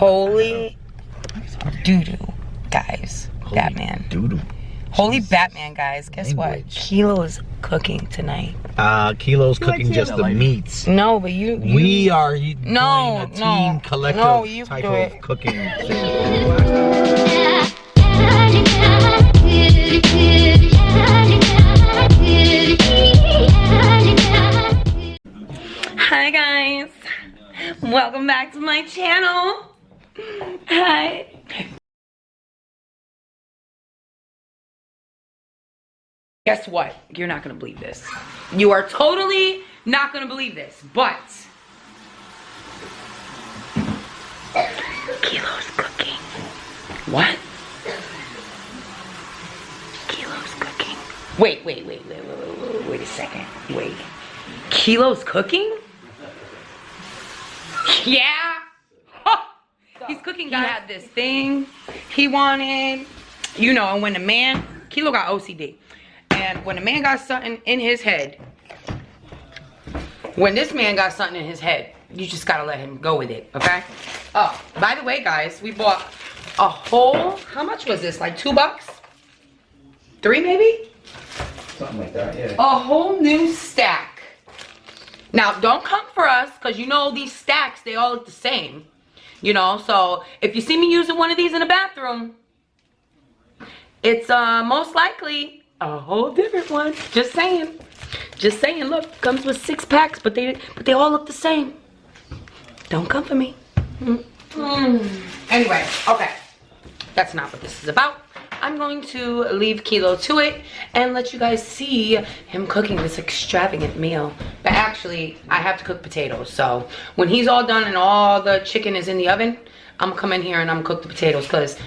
Holy doo-doo, guys. Holy Batman. Doo-doo. Holy Batman, guys. Guess what? Kilo's cooking tonight. Kilo's cooking just the meats. No, but you we are no, doing a team collective type of cooking. Hi guys, welcome back to my channel. Hi. Guess what? You're not gonna believe this. You are totally not gonna believe this, but Kilo's cooking. What? Kilo's cooking. Wait a second. Wait. Kilo's cooking? Yeah. He's cooking. He had this thing he wanted, you know, and when the man, Kilo got OCD. And when a man got something in his head, when this man got something in his head, you just gotta let him go with it, okay? Oh, by the way, guys, we bought a whole, how much was this? Like $2? 3 maybe? Something like that, yeah. A whole new stack. Now, don't come for us, because you know these stacks, they all look the same. You know, so if you see me using one of these in the bathroom, it's most likely a whole different one. Just saying. Just saying. Look, comes with 6 packs, but they all look the same. Don't come for me. Anyway, okay. That's not what this is about. I'm going to leave Kilo to it and let you guys see him cooking this extravagant meal. But actually, I have to cook potatoes. So when he's all done and all the chicken is in the oven, I'm gonna come in here and I'm gonna cook the potatoes, because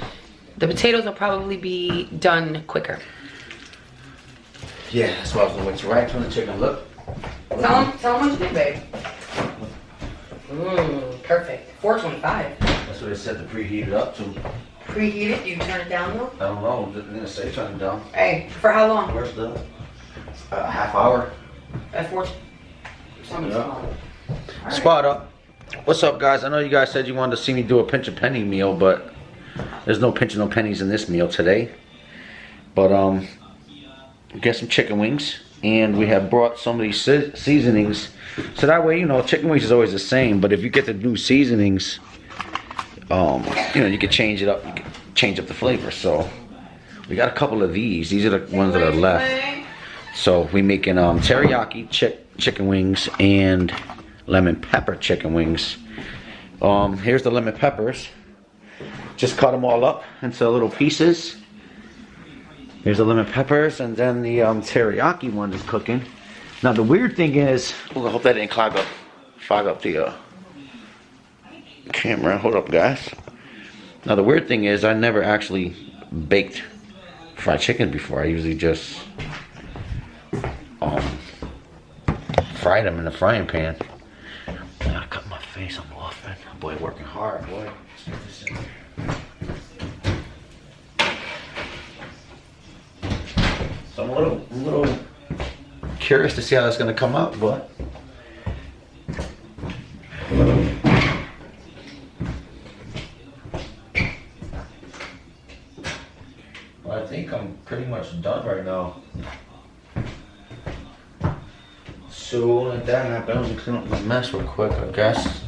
the potatoes will probably be done quicker. Yeah, that's what I was gonna wait to right from the chicken. Look. Tell him what you did, babe. Perfect. $4.25. That's what they said to preheat it up to. Preheat it? Do you turn it down though? I don't know. They're gonna say turn it down. Hey, for how long? Where's the half hour? At 4. Yeah. Spot up. What's up, guys? I know you guys said you wanted to see me do a pinch a penny meal, but there's no pinching no pennies in this meal today. But get some chicken wings, and we have brought some of these seasonings, so that way, you know, chicken wings is always the same, but if you get the new seasonings, you know, you can change it up, you can change up the flavor. So we got a couple of these are the ones that are left. So we making teriyaki chicken wings and lemon pepper chicken wings. Here's the lemon peppers. Just cut them all up into little pieces. Here's the lemon peppers, and then the teriyaki one is cooking. Now the weird thing is, I hope that didn't fog up the camera. Hold up, guys. Now the weird thing is, I never actually baked fried chicken before. I usually just fried them in the frying pan. I cut my face. I'm off, man. Boy, working hard, boy. So I'm a little curious to see how that's gonna come out, but I think I'm pretty much done right now. So like that happened, I'm gonna clean up my mess real quick, I guess.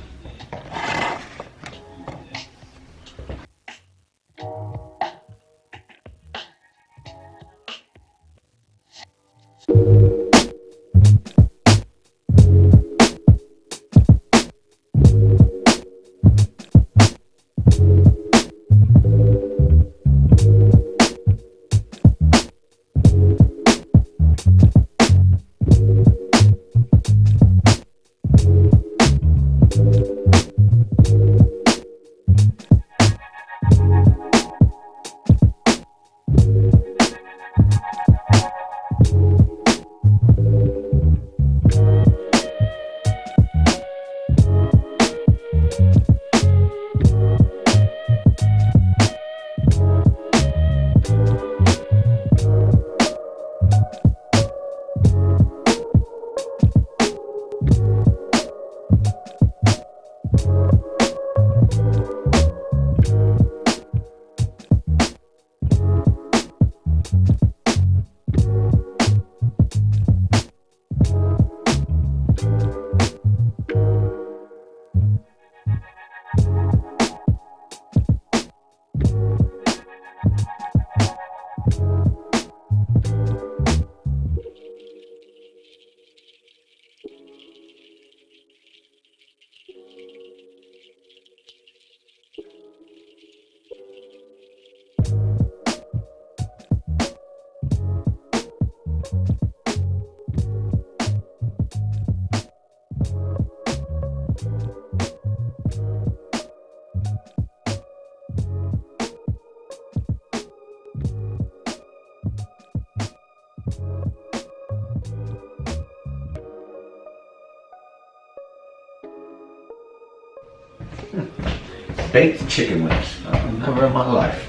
baked chicken wings. Never in my life.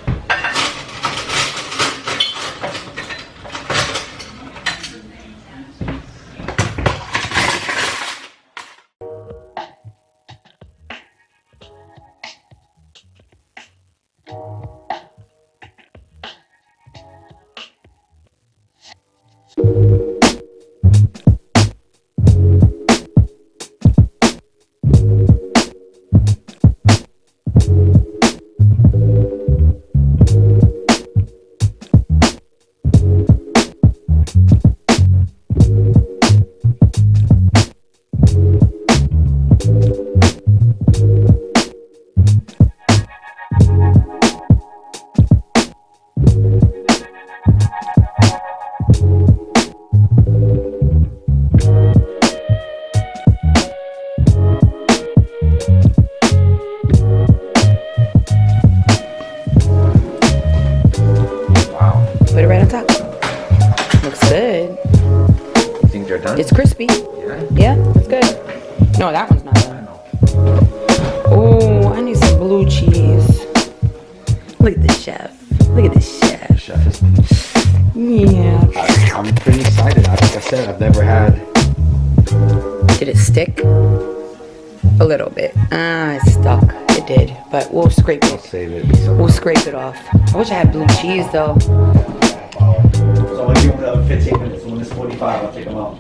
Put it right on top. Looks good. You think they're done? It's crispy. Yeah. Yeah, it's good. No, that one's not done. Oh, I need some blue cheese. Look at the chef. Look at the chef. Chef is. Yeah. I'm pretty excited. Like I said, I've never had. Did it stick? A little bit. Ah, it stuck. It did. But we'll scrape I'll it. save it. We'll scrape it off. I wish I had blue cheese though. So I'll give them 15 minutes. When it's 45, I'll take them out.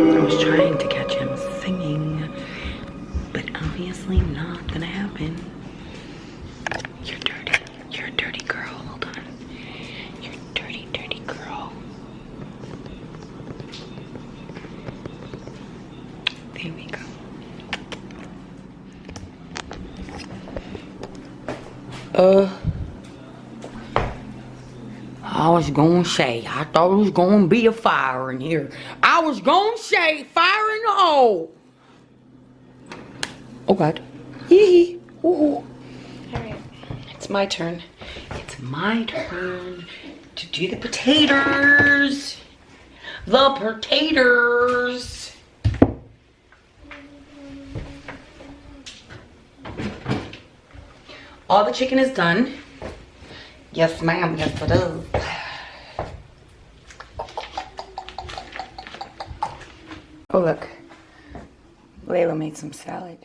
I was trying to catch him singing, but obviously not gonna happen. You're dirty. You're a dirty girl. Hold on. You're a dirty, dirty girl. There we go. I was gonna say, I thought it was gonna be a fire in here. I was gonna say, fire in the hole. Oh God. Hee hee. Ooh. Alright, it's my turn. It's my turn to do the potatoes. The potatoes. All the chicken is done. Yes, ma'am. Yes, it is. Oh, look. Layla made some salad.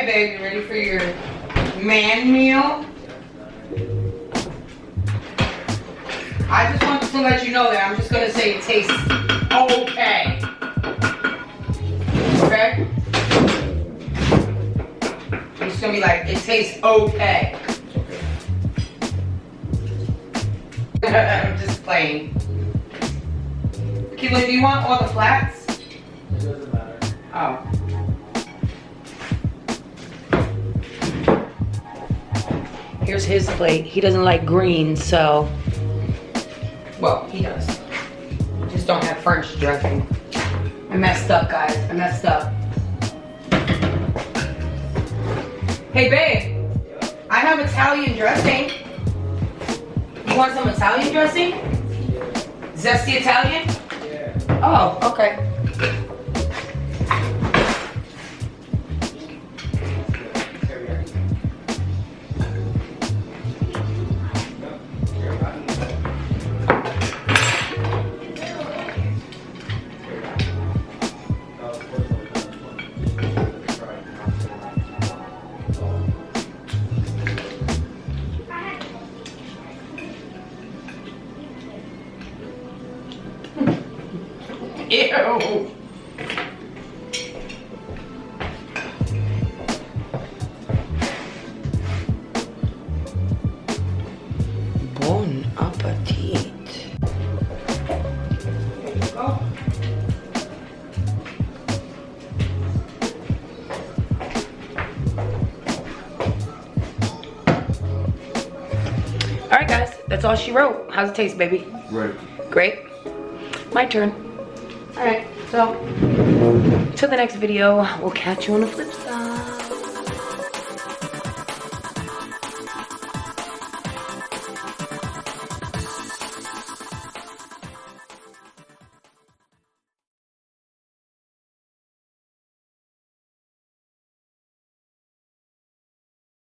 babe, you ready for your man meal? I just wanted to let you know that I'm just gonna say it tastes okay. Okay? I'm just gonna be like, it tastes okay. I'm just playing. Kilo, do you want all the flats? It doesn't matter. Oh. Here's his plate. He doesn't like greens, so. Well, he does. Just don't have French dressing. I messed up, guys. I messed up. Hey, babe. I have Italian dressing. You want some Italian dressing? Zesty Italian? Yeah. Oh, okay. Ew. Bon appetit. There you go. All right, guys, that's all she wrote. How's it taste, baby? Right. Great. My turn. All right, so till the next video, we'll catch you on the flip side.